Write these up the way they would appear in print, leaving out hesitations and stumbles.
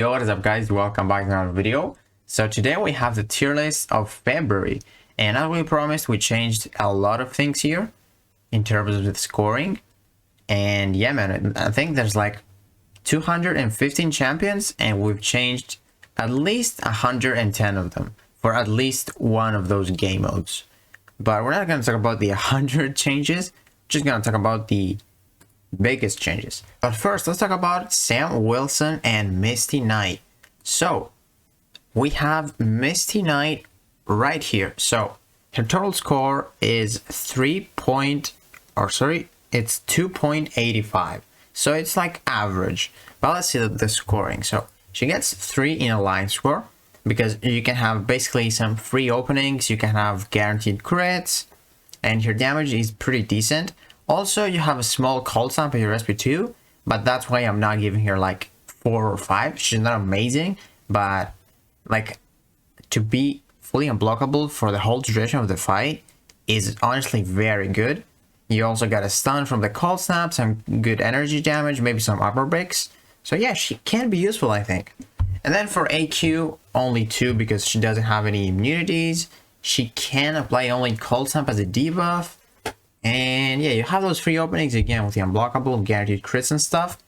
Yo, what is up guys, welcome back to another video. So today we have the tier list of February, and as we promised, we changed a lot of things here in terms of the scoring. And yeah man, I think there's like 215 champions and we've changed at least 110 of them for at least one of those game modes. But we're not going to talk about the 100 changes, just going to talk about the biggest changes. But first, let's talk about Sam Wilson and Misty Knight. So we have Misty Knight right here. So her total score is 2.85. So it's like average. But let's see the scoring. So she gets 3 in alliance score because you can have basically some free openings, you can have guaranteed crits, and her damage is pretty decent. Also, you have a small cold snap in your SP2, but that's why I'm not giving her like 4 or 5. She's not amazing, but like to be fully unblockable for the whole duration of the fight is honestly very good. You also got a stun from the cold snap, some good energy damage, maybe some upper breaks. So yeah, she can be useful, I think. And then for AQ, only 2 because she doesn't have any immunities. She can apply only cold snap as a debuff. And yeah, you have those free openings again with the unblockable, guaranteed crits and stuff.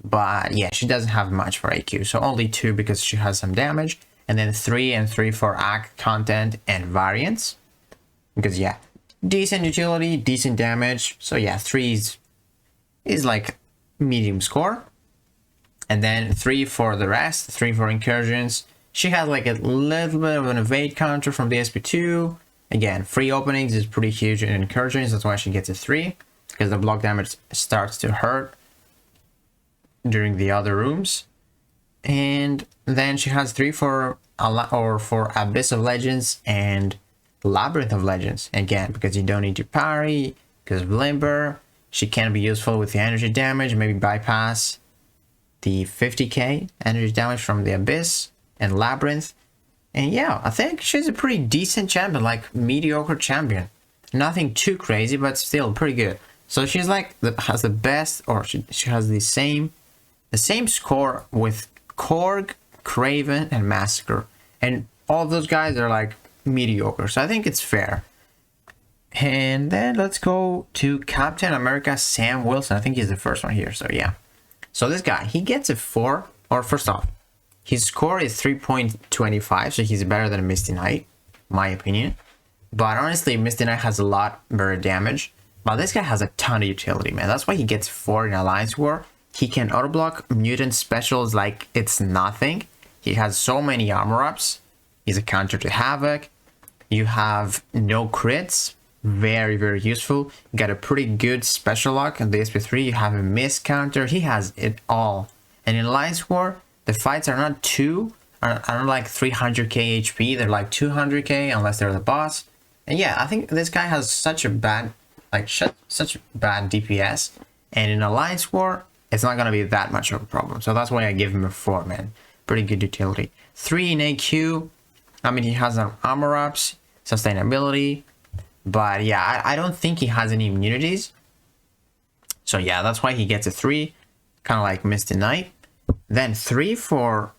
But yeah, she doesn't have much for AQ. So only 2 because she has some damage. And then 3 and 3 for ACT, content, and variants. Because yeah, decent utility, decent damage. So yeah, 3 is like medium score. And then 3 for the rest, 3 for incursions. She has like a little bit of an evade counter from the SP2. Again, free openings is pretty huge in incursions, that's why she gets a 3, because the block damage starts to hurt during the other rooms. And then she has 3 for Abyss of Legends and Labyrinth of Legends. Again, because you don't need to parry, because of Limber, she can be useful with the energy damage, maybe bypass the 50k energy damage from the Abyss and Labyrinth. And yeah, I think she's a pretty decent champion, like mediocre champion. Nothing too crazy, but still pretty good. So she's like has the best, or she has the same score with Korg, Craven, and Massacre. And all of those guys are like mediocre. So I think it's fair. And then let's go to Captain America Sam Wilson. I think he's the first one here. So yeah. So this guy, he gets a 4, or first off, his score is 3.25, so he's better than Misty Knight, my opinion. But honestly, Misty Knight has a lot better damage. But this guy has a ton of utility, man. That's why he gets 4 in Alliance War. He can autoblock mutant specials like it's nothing. He has so many armor ups. He's a counter to Havoc. You have no crits. Very, very useful. You got a pretty good special lock on the SP3. You have a miss counter. He has it all. And in Alliance War, the fights are not like 300k HP, they're like 200k unless they're the boss. And yeah, I think this guy has such a bad, such bad DPS. And in Alliance War, it's not gonna be that much of a problem. So that's why I give him a 4, man. Pretty good utility. 3 in AQ. I mean, he has some armor ups, sustainability. But yeah, I don't think he has any immunities. So yeah, that's why he gets a 3. Kind of like Misty Knight. Then 3 for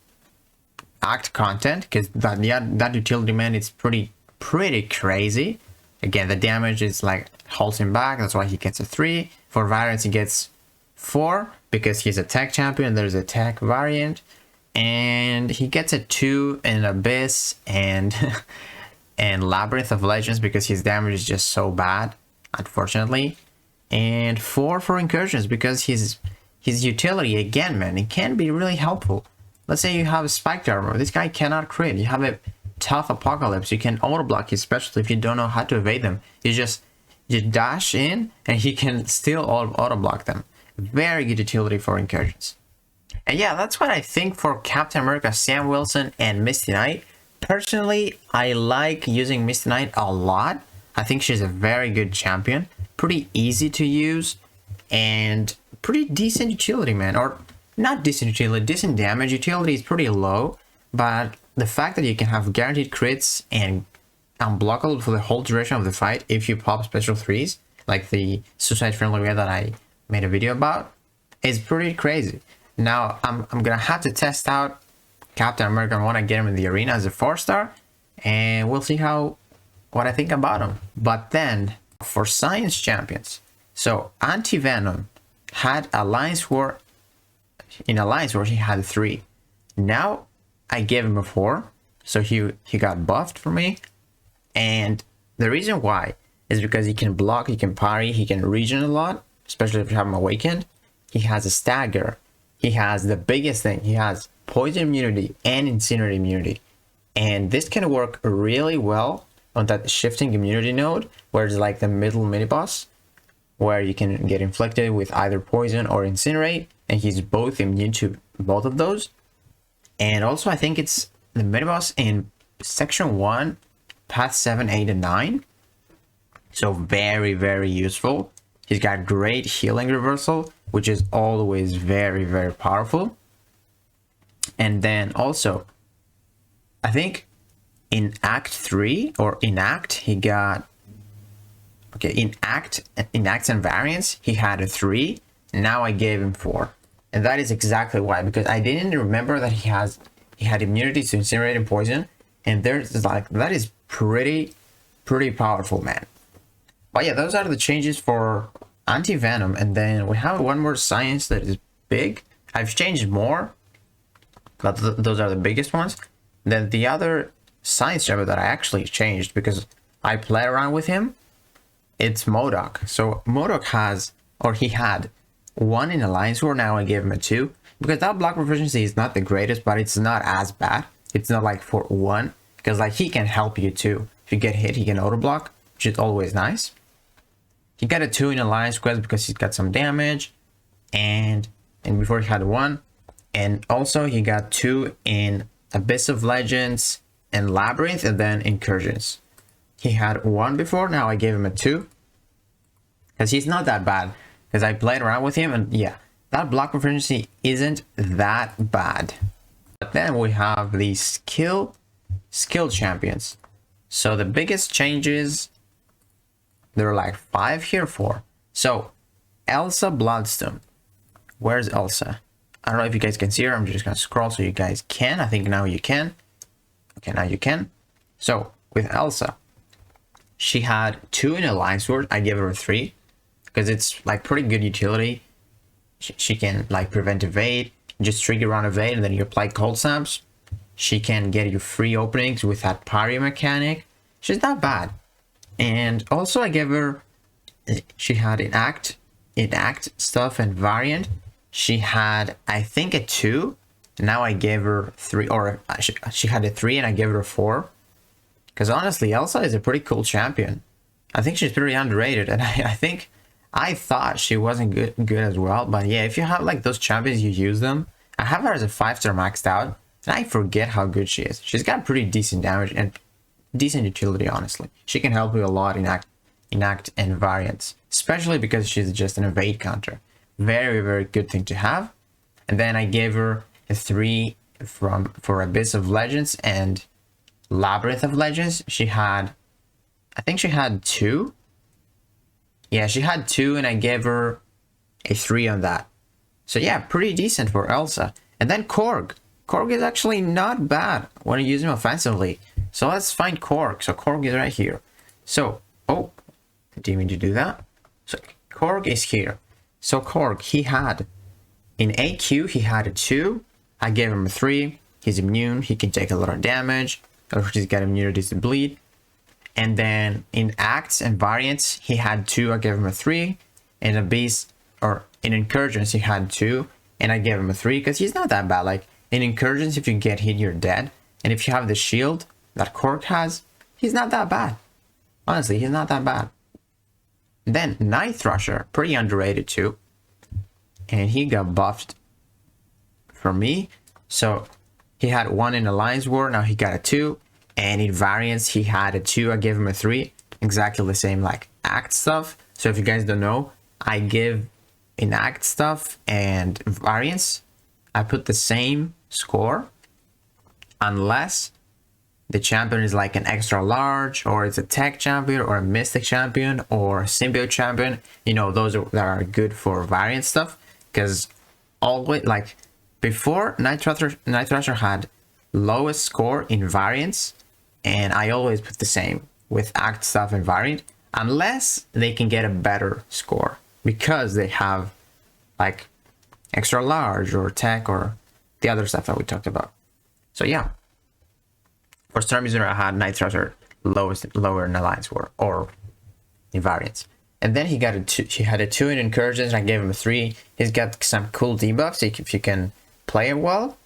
ACT content, because that utility, man, it's pretty crazy. Again, the damage is like holds him back, that's why he gets a 3. For variants, he gets 4 because he's a tech champion. There's a tech variant, and he gets a 2 in Abyss and and Labyrinth of Legends because his damage is just so bad, unfortunately. And 4 for incursions because his utility, again, man, it can be really helpful. Let's say you have a spiked armor. This guy cannot crit. You have a tough apocalypse. You can auto block his specials if you don't know how to evade them. You dash in and he can still auto block them. Very good utility for incursions. And yeah, that's what I think for Captain America Sam Wilson and Misty Knight. Personally, I like using Misty Knight a lot. I think she's a very good champion. Pretty easy to use. And pretty decent utility, man. Or not decent utility, decent damage. Utility is pretty low, but the fact that you can have guaranteed crits and unblockable for the whole duration of the fight if you pop special 3s, like the suicide friendly way that I made a video about, is pretty crazy. Now I'm gonna have to test out Captain America, I want to get him in the arena as a 4-star, and we'll see what I think about him. But then for Science Champions, so Anti-Venom had Alliance War. In Alliance War, he had 3. Now I gave him a 4, so he got buffed for me. And the reason why is because he can block, he can parry, he can regen a lot, especially if you have him awakened. He has a stagger. He has the biggest thing. He has poison immunity and incinerate immunity. And this can work really well on that shifting immunity node, where it's like the middle mini boss, where you can get inflicted with either poison or incinerate, and he's both immune to both of those. And also I think it's the mini boss in section 1, path 7, 8, and 9. So very, very useful. He's got great healing reversal, which is always very, very powerful. And then also, I think in Act 3 or in Act, he got, okay, in Acts and Variants, he had a 3. Now I gave him 4. And that is exactly why, because I didn't remember that he had immunity to incinerate and poison. And there's like, that is pretty powerful, man. But yeah, those are the changes for Anti-Venom. And then we have one more science that is big. I've changed more, but those are the biggest ones. Then the other science champion that I actually changed because I play around with him, it's mcoc. So mcoc has, or he had 1 in Alliance War. Now I gave him a 2 because that block proficiency is not the greatest, but it's not as bad. It's not like for 1, because like he can help you too. If you get hit, he can auto block, which is always nice. He got a 2 in Alliance Quest because he's got some damage, and before he had 1, and also he got 2 in Abyss of Legends and Labyrinth, and then Incursions. He had 1 before. Now I gave him a 2 because he's not that bad, because I played around with him, and yeah, that block proficiency isn't that bad. But then we have the skill champions. So the biggest changes, there are like 5 here, 4. So Elsa Bloodstone. Where's Elsa? I don't know if you guys can see her. I'm just gonna scroll so you guys can. I think now you can. Okay, now you can. So with Elsa, she had 2 in Alliance Sword. I gave her a 3 because it's like pretty good utility. She can like prevent evade, just trigger on evade, and then you apply cold snaps. She can get you free openings with that parry mechanic. She's not bad. And also I gave her, she had in act stuff and variant. She had, I think, a 2. Now I gave her 3, or she had a 3 and I gave her a 4. Because honestly, Elsa is a pretty cool champion. I think she's pretty underrated, and I thought she wasn't good as well. But yeah, if you have like those champions, you use them. I have her as a 5-star maxed out, and I forget how good she is. She's got pretty decent damage and decent utility, honestly. She can help you a lot in act and variants, especially because she's just an evade counter. Very, very good thing to have. And then I gave her a 3 for Abyss of Legends and Labyrinth of Legends. She had, I think she had 2. Yeah, she had 2, and I gave her a 3 on that. So yeah, pretty decent for Elsa. And then Korg. Korg is actually not bad when you use him offensively. So let's find Korg. So Korg is right here. So, oh, didn't mean to do that. So Korg is here. So Korg, he had, in AQ, he had a 2. I gave him a 3. He's immune. He can take a lot of damage. Or he's got immunity to bleed. And then in acts and variants, he had 2. I gave him a 3. In Abyss, or in Incursions, he had 2. And I gave him a 3 because he's not that bad. Like in Incursions, if you get hit, you're dead. And if you have the shield that Korg has, he's not that bad. Honestly, he's not that bad. Then Night Thrasher, pretty underrated too. And he got buffed for me. So he had 1 in Alliance War, now he got a 2. And in variants, he had a 2, I gave him a 3. Exactly the same like act stuff. So if you guys don't know, I give in act stuff and variants, I put the same score unless the champion is like an extra large, or it's a tech champion, or a mystic champion, or a symbiote champion. You know, those that are good for variant stuff. Because always, like before, Night Thrasher had lowest score in variants, and I always put the same with act stuff and variant, unless they can get a better score because they have like extra large or tech or the other stuff that we talked about. So yeah, for Storm User, I had Night Thrasher lower in Alliance War or in variants. And then he had a 2 in Incursions. I gave him a 3. He's got some cool debuffs if you can play it well.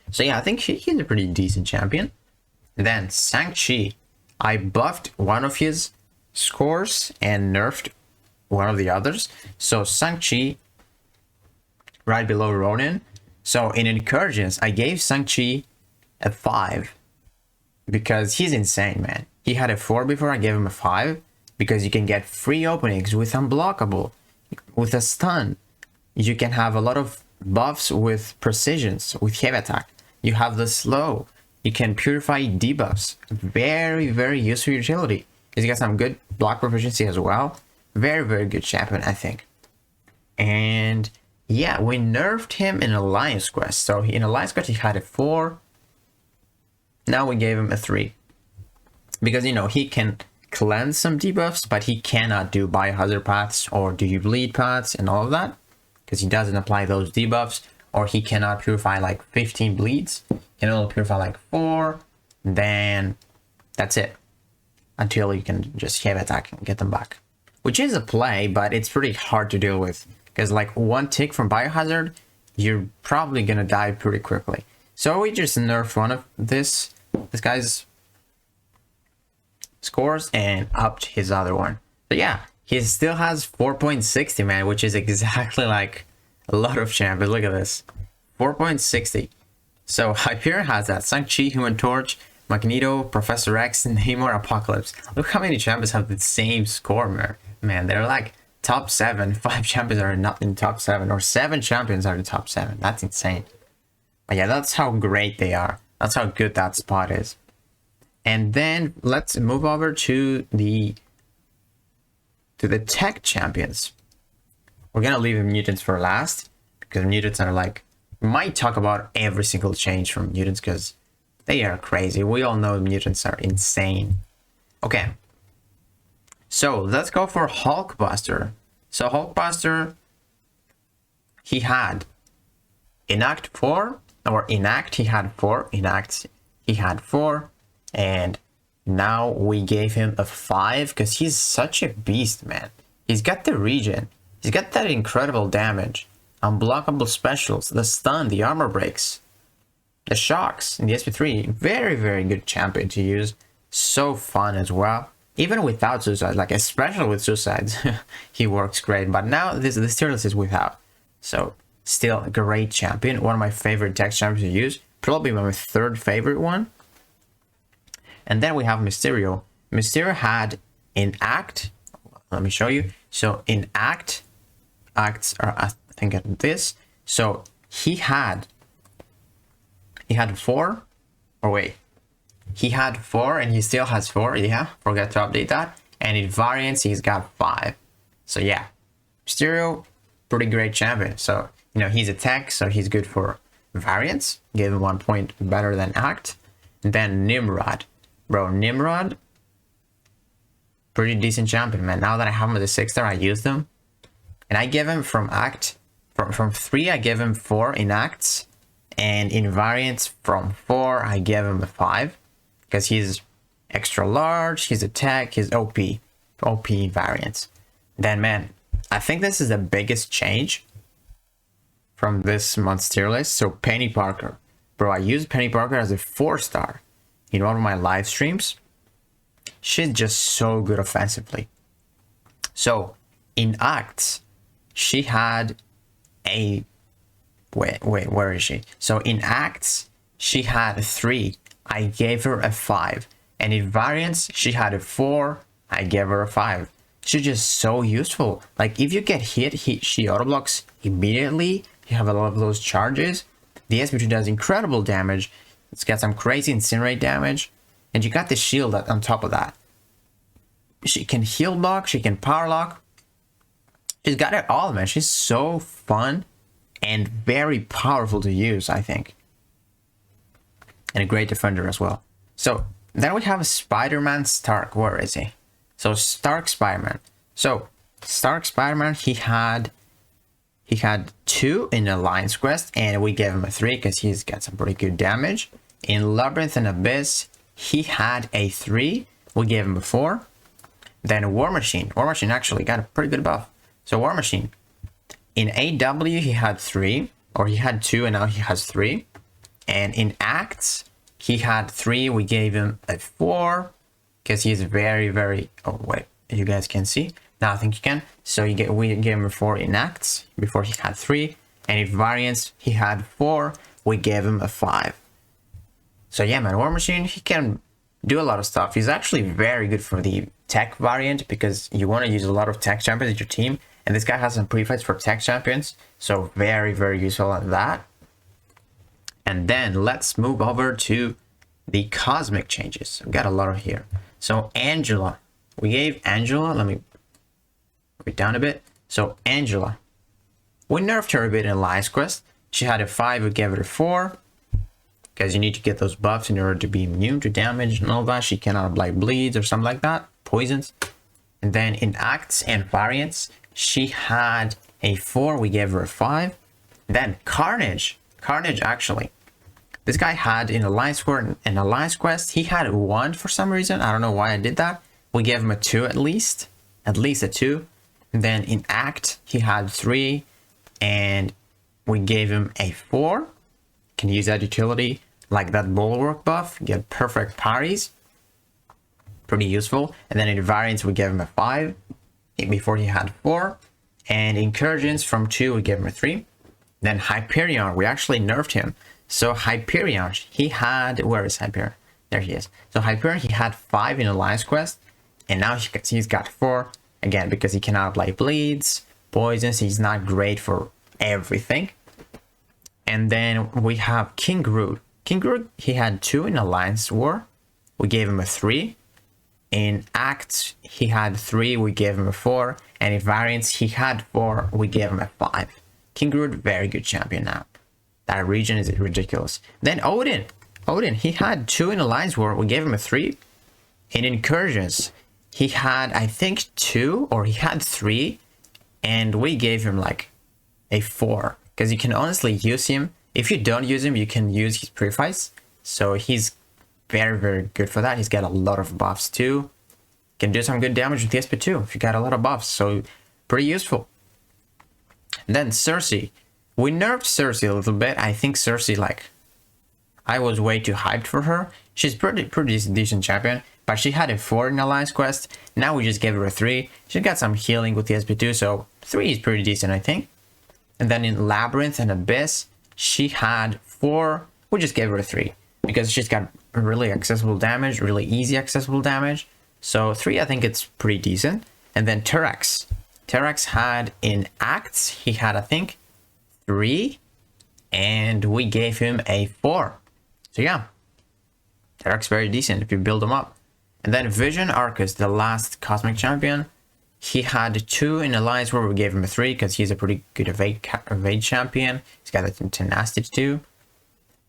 So yeah, I think he's a pretty decent champion. Then Shang-Chi, I buffed one of his scores and nerfed one of the others. So Shang-Chi, right below Ronin. So in Incursions, I gave Shang-Chi a 5 because he's insane, man. He had a 4 before, I gave him a 5 because you can get free openings with Unblockable, with a stun. You can have a lot of buffs with precisions, with heavy attack. You have the slow. You can purify debuffs. Very, very useful utility. He's got some good block proficiency as well. Very, very good champion, I think. And yeah, we nerfed him in Alliance Quest. So in Alliance Quest, he had a 4. Now we gave him a 3. Because, you know, he can cleanse some debuffs, but he cannot do biohazard paths or do you bleed paths and all of that. Because he doesn't apply those debuffs. Or he cannot purify like 15 bleeds. He can only purify like 4. Then that's it. Until you can just heavy attack and get them back. Which is a play, but it's pretty hard to deal with. Because like one tick from biohazard, you're probably gonna die pretty quickly. So we just nerfed one of this guy's scores and upped his other one. So yeah, he still has 4.60, man, which is exactly like a lot of champions. Look at this, 4.60. So Hyperion has that: Shang-Chi, Human Torch, Magneto, Professor X, Namor, Apocalypse. Look how many champions have the same score, man. They're like top 7. 5 champions are not in top 7, or 7 champions are in top 7. That's insane. But yeah, that's how great they are. That's how good that spot is. And then let's move over to the tech champions. We're gonna leave mutants for last because mutants are like, we might talk about every single change from mutants because they are crazy. We all know mutants are insane. Okay, so let's go for Hulkbuster. So Hulkbuster, he had in Act 4, or in Act he had 4, in Act he had 4, and now we gave him a 5 because he's such a beast, man. He's got the regen, he's got that incredible damage, unblockable specials, the stun, the armor breaks, the shocks in the SP3. Very, very good champion to use. So fun as well. Even without suicide, like especially with suicides, he works great. But now this tier list is without. So still a great champion. One of my favorite tech champions to use. Probably my 3rd favorite one. And then we have Mysterio. Mysterio had in Act, let me show you. So in Acts are, I think at this. So he had 4, or wait, he had 4 and he still has 4. Yeah, forgot to update that. And in variants, he's got 5. So yeah, Mysterio, pretty great champion. So, you know, he's a tech, so he's good for variants. Gave him 1 point better than Act. And then Nimrod. Bro, Nimrod, pretty decent champion, man. Now that I have him as a 6-star, I use them. And I give him from Act, from 3, I give him 4 in Acts. And in variants, from 4, I give him a 5. Because he's extra large, he's a tech, he's OP variants. Then, man, I think this is the biggest change from this month's tier list. So Penny Parker. Bro, I used Penny Parker as a 4-star in one of my live streams. She's just so good offensively. So in Acts, she had a... Wait, where is she? So in Acts, she had a 3. I gave her a 5. And in variants, she had a 4. I gave her a 5. She's just so useful. Like, if you get hit, she autoblocks immediately. You have a lot of those charges. The SP2 does incredible damage. It's got some crazy incinerate damage. And you got the shield on top of that. She can heal block. She can power lock. She's got it all, man. She's so fun and very powerful to use, I think. and a great defender as well. So then we have Spider-Man Stark. Where is he? So Stark Spider-Man. So Stark Spider-Man, he had 2 in Alliance Quest, and we gave him a 3 because he's got some pretty good damage. In Labyrinth and Abyss, he had a 3. We gave him a 4. Then War Machine. War Machine actually got a pretty good buff. So War Machine. In AW, he had 3. Or he had 2 and now he has 3. And in Acts, he had 3. We gave him a 4. Because he's very, very... Oh, wait. You guys can see? Now I think you can. So we gave him a 4 in Acts. Before he had 3. And in Variants, he had 4. We gave him a 5. So yeah, man. War Machine, he can do a lot of stuff. He's actually very good for the tech variant because you want to use a lot of tech champions in your team, and this guy has some pre-fights for tech champions, so very, very useful at that. And then let's move over to the cosmic changes. We've got a lot of here. So Angela, we gave Angela, let me put it down a bit. So Angela, we nerfed her a bit in Alliance Quest. She had a 5, we gave her a 4. Because you need to get those buffs in order to be immune to damage and all that. She cannot apply bleeds or something like that. Poisons. And then in Acts and Variants, she had a 4. We gave her a 5. Then Carnage. Carnage, actually. This guy had in Alliance Quest, he had a 1 for some reason. I don't know why I did that. We gave him a 2 at least. At least a 2. And then in Act, he had 3. And we gave him a 4. Can use that utility like that bulwark buff, get perfect parries, pretty useful. And then in Variants, we gave him a 5 before he had 4. And Incursions from 2, we gave him a 3. Then Hyperion, we actually nerfed him. So Hyperion, he had, where is Hyperion? There he is. So Hyperion, he had 5 in Alliance Quest, and now he's got 4 again because he cannot apply bleeds, poisons. He's not great for everything. And then we have King Groot. King Groot, he had 2 in Alliance War. We gave him a 3. In Acts, he had 3. We gave him a 4. And in Variants, he had 4. We gave him a 5. King Groot, very good champion now. That region is ridiculous. Then Odin. Odin, he had 2 in Alliance War. We gave him a 3. In Incursions, he had, I think, 2 or he had 3. And we gave him like a 4. Because you can honestly use him. If you don't use him, you can use his pre-fights. So he's very, very good for that. He's got a lot of buffs too. Can do some good damage with the SP2 if you got a lot of buffs. So pretty useful. And then Cersei. We nerfed Cersei a little bit. I think Cersei, like, I was way too hyped for her. She's pretty decent champion. But she had a 4 in Alliance Quest. Now we just gave her a 3. She got some healing with the SP2. So 3 is pretty decent, I think. And then in Labyrinth and Abyss, she had 4. We just gave her a 3 because she's got really accessible damage, really easy accessible damage. So 3, I think it's pretty decent. And then Terex. Terex had in Acts, he had, I think, 3. And we gave him a 4. So yeah, Terex very decent if you build him up. And then Vision Arcus, the last Cosmic Champion. He had 2 in Alliance where we gave him a 3 because he's a pretty good evade champion. He's got a tenacity too.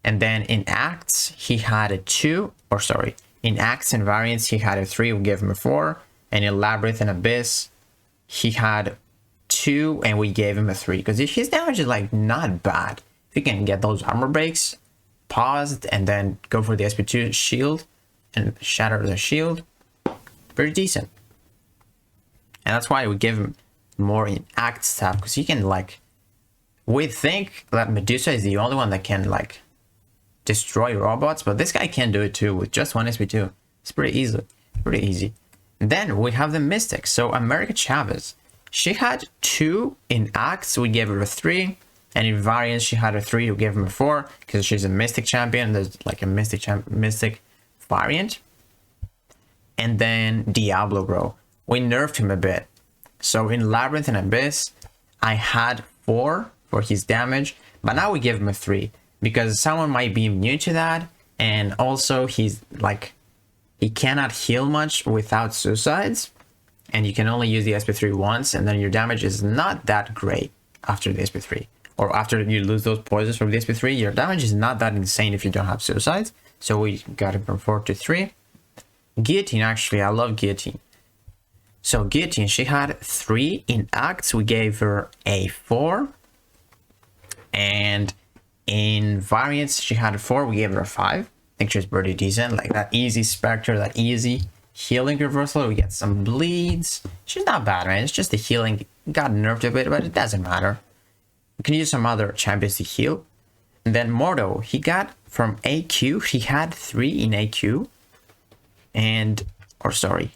And then in Acts, he had a 2, or sorry, in Acts and Variants, he had a 3, we gave him a 4. And in Labyrinth and Abyss, he had 2 and we gave him a 3 because his damage is like not bad. If you can get those armor breaks, paused, and then go for the SP2 shield and shatter the shield, pretty decent. And that's why we give him more in Act stuff, because he can, like, we think that Medusa is the only one that can, like, destroy robots, but this guy can do it too with just 1 SP2. It's pretty easy. And then we have the Mystics. So America Chavez, she had 2 in Acts, we gave her a 3, and in Variants she had a 3, we gave him a 4 because she's a Mystic champion. There's like a Mystic variant. And then Diablo, bro. We nerfed him a bit. So in Labyrinth and Abyss, I had 4 for his damage, but now we give him a 3 because someone might be immune to that, and also he's like, he cannot heal much without suicides, and you can only use the SP3 once, and then your damage is not that great after the SP3, or after you lose those poisons from the SP3, your damage is not that insane if you don't have suicides. So we got it from 4 to 3. Guillotine, actually, I love Guillotine. So Guillotine, she had 3 in acts. We gave her a 4. And in variants, she had a 4. We gave her a 5. I think she's pretty decent. Like that easy Spectre, that easy healing reversal. We get some bleeds. She's not bad, man. It's just the healing got nerfed a bit, but it doesn't matter. We can use some other champions to heal. And then Mordo, he got from AQ. He had 3 in AQ. And, or sorry.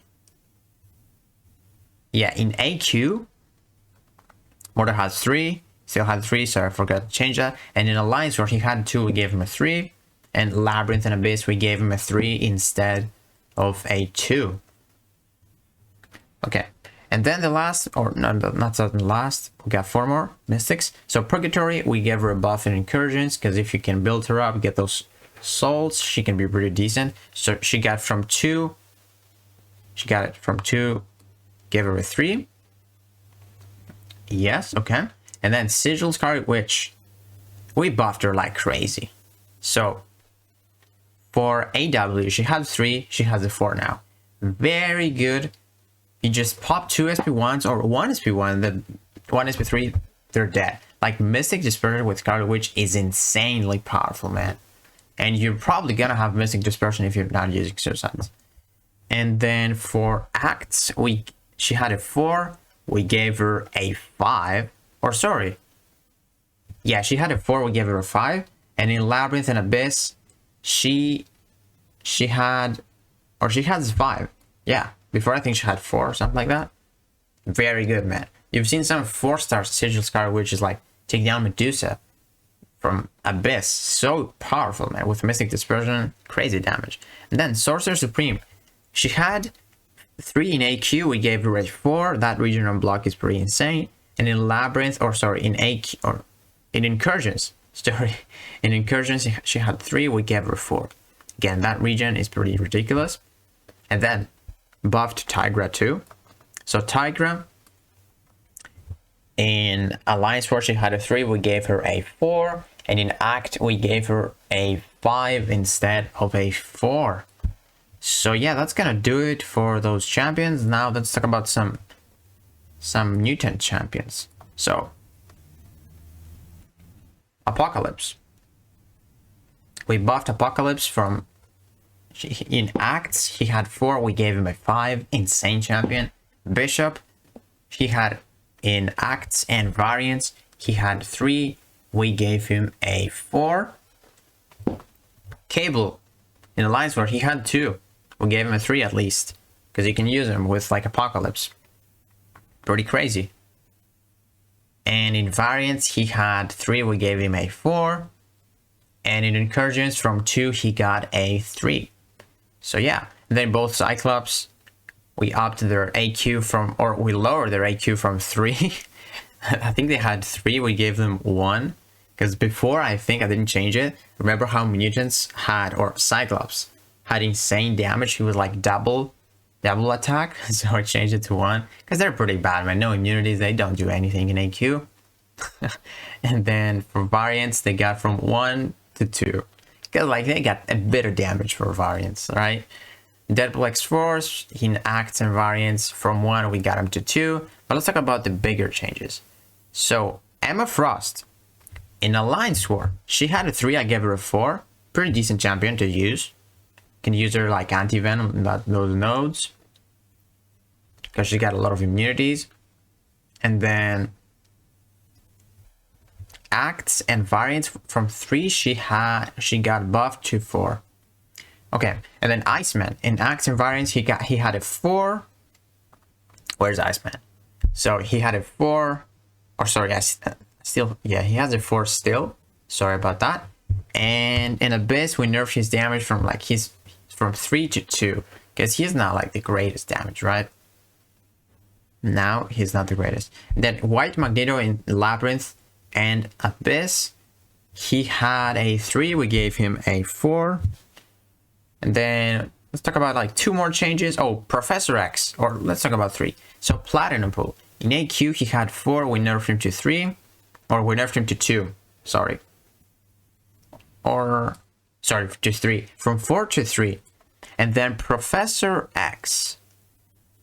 Yeah, in AQ, Mordo has 3. Still had 3, so I forgot to change that. And in Alliance where he had 2, we gave him a 3. And Labyrinth and Abyss, we gave him a 3 instead of a 2. Okay. And then the last, or no, not the last, we got 4 more mystics. So Purgatory, we gave her a buff in Incursions, because if you can build her up, get those souls, she can be pretty decent. So she got from 2, she got it from 2, gave her a 3. Yes, okay. And then Sigil Scar, which we buffed her like crazy. So for AW, she had 3, she has a 4 now. Very good. You just pop 2 SP1s or 1 SP1, the 1 SP3, they're dead. Like Mystic Dispersion with Scarlet Witch is insanely powerful, man. And you're probably gonna have Mystic Dispersion if you're not using Suicides. And then for acts, she had a 4, we gave her a 5. Or sorry. Yeah, she had a 4, we gave her a 5. And in Labyrinth and Abyss, she has 5. Yeah. Before I think she had 4 or something like that. Very good, man. You've seen some 4-star Sigil Scar, which is like take down Medusa from Abyss. So powerful, man. With Mystic Dispersion, crazy damage. And then Sorcerer Supreme. She had 3 in AQ, we gave her a 4. That regional block is pretty insane. And in Labyrinth, or sorry, in AQ, or in Incursions, in Incursions, she had 3, we gave her 4. Again, that region is pretty ridiculous. And then buffed Tigra too. So Tigra, in Alliance War, she had a 3, we gave her a 4. And in Act, we gave her a 5 instead of a 4. So yeah, that's gonna do it for those champions. Now let's talk about some mutant champions. So Apocalypse. We buffed Apocalypse from in acts, he had 4, we gave him a 5. Insane champion. Bishop, he had in acts and variants, he had 3, we gave him a 4. Cable, in Alliance War, he had 2, we gave him a 3 at least, because you can use him with like Apocalypse. Pretty crazy. And in variants, he had 3, we gave him a 4. And in Incursions, from 2, he got a 3. So yeah, and then both Cyclops, we upped their AQ from, or we lowered their AQ from 3. I think they had 3, we gave them 1. Because before, I think I didn't change it. Remember how mutants had, or Cyclops, had insane damage? He was like double attack. So I changed it to 1. Because they're pretty bad, man. No immunities, they don't do anything in AQ. And then for variants, they got from 1 to 2. Because like they got a bit of damage for variants, right? Deadpool X-Force, in acts and variants, from 1 we got him to 2. But let's talk about the bigger changes. So Emma Frost, in Alliance War, she had a 3, I gave her a 4. Pretty decent champion to use. Can use her like anti-venom in those nodes. Because she got a lot of immunities. And then acts and variants from 3, she got buffed to 4. Okay, and then Iceman, in acts and variants, he had a 4. Where's Iceman? So he had a 4, or sorry, he has a 4 still. Sorry about that. And in Abyss, we nerfed his damage from like from 3 to 2, because he's not like the greatest damage, right? Now he's not the greatest. Then White Magneto in Labyrinth and Abyss, he had a 3, we gave him a 4. And then let's talk about like 2 more changes. Oh, Professor X, or let's talk about 3. So Platinum Pool, in AQ he had 4, we nerfed him to 3, or we nerfed him to 2, sorry. Or Sorry, to 3. From 4 to 3. And then Professor X.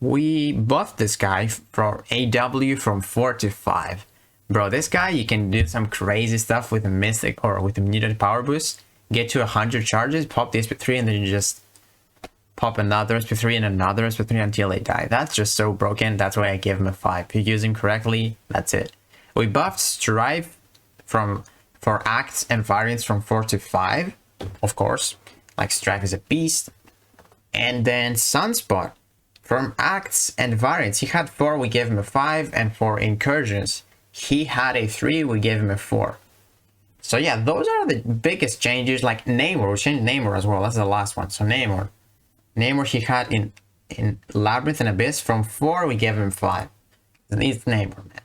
We buffed this guy for AW from 4 to 5. Bro, this guy, you can do some crazy stuff with a Mystic or with a mutant power boost. Get to 100 charges, pop the SP3, and then you just pop another SP3 and another SP3 until they die. That's just so broken. That's why I gave him a 5. If you use him correctly, that's it. We buffed Strive for acts and variants from 4 to 5. Of course, like Strive is a beast. And then Sunspot from acts and variants. He had 4, we gave him a 5. And for incursions, he had a 3, we gave him a 4. So yeah, those are the biggest changes. Like Namor, we changed Namor as well. That's the last one. So Namor, he had in Labyrinth and Abyss from 4, we gave him 5. It's Namor, man.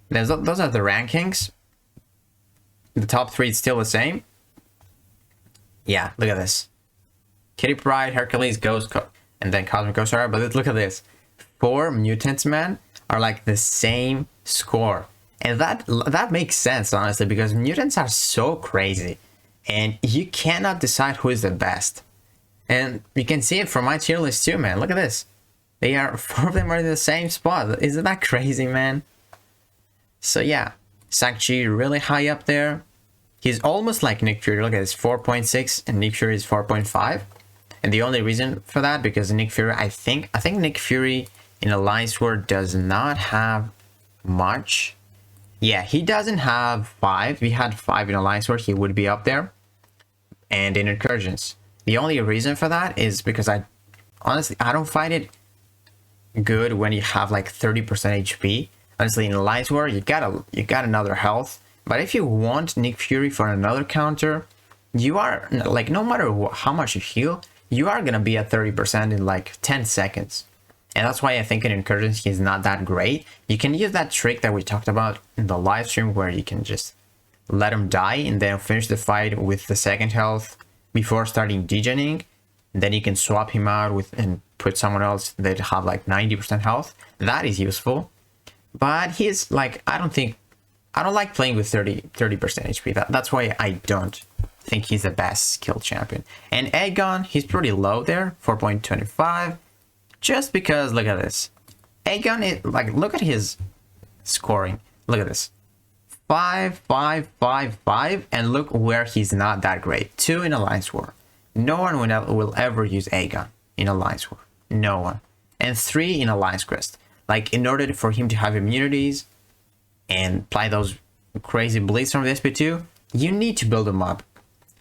Those are the rankings. The top 3 is still the same. Yeah, look at this. Kitty Pryde, Hercules, Ghost, and then Cosmic Ghost Rider. But look at this. 4 mutants, man, are like the same score. And that makes sense, honestly, because mutants are so crazy. And you cannot decide who is the best. And you can see it from my tier list too, man. Look at this. 4 of them are in the same spot. Isn't that crazy, man? So yeah, Shang-Chi really high up there. He's almost like Nick Fury. Look at this, 4.6, and Nick Fury is 4.5. And the only reason for that, because Nick Fury, I think Nick Fury in Alliance War does not have much. Yeah, he doesn't have 5. If he had 5 in Alliance War, he would be up there. And in Incursions. The only reason for that is because honestly, I don't find it good when you have like 30% HP. Honestly, in Alliance War, you got another health. But if you want Nick Fury for another counter, you are like, no matter how much you heal, you are gonna be at 30% in like 10 seconds. And that's why I think in Incursions he's not that great. You can use that trick that we talked about in the live stream where you can just let him die and then finish the fight with the second health before starting degening. Then you can swap him out with and put someone else that have like 90% health. That is useful. But he's like, I don't like playing with 30% HP. That's why I don't think he's the best skill champion. And Aegon, he's pretty low there, 4.25. Just because, look at this. Aegon, like, look at his scoring. Look at this. 5, 5, 5, 5. And look where he's not that great. 2 in Alliance War. No one will ever use Aegon in Alliance War. No one. And 3 in Alliance Quest. Like, in order for him to have immunities and apply those crazy bleeds from the SP2, you need to build them up.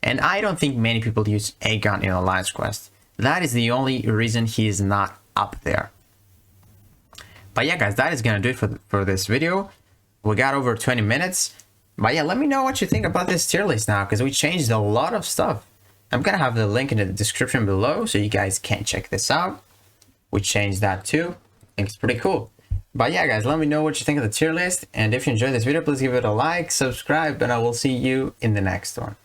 And I don't think many people use Aegon in Alliance Quest. That is the only reason he is not up there. But yeah, guys, that is gonna do it for this video. We got over 20 minutes. But yeah, let me know what you think about this tier list now, because we changed a lot of stuff. I'm gonna have the link in the description below so you guys can check this out. We changed that too. I think it's pretty cool. But yeah, guys, let me know what you think of the tier list. And if you enjoyed this video, please give it a like, subscribe, and I will see you in the next one.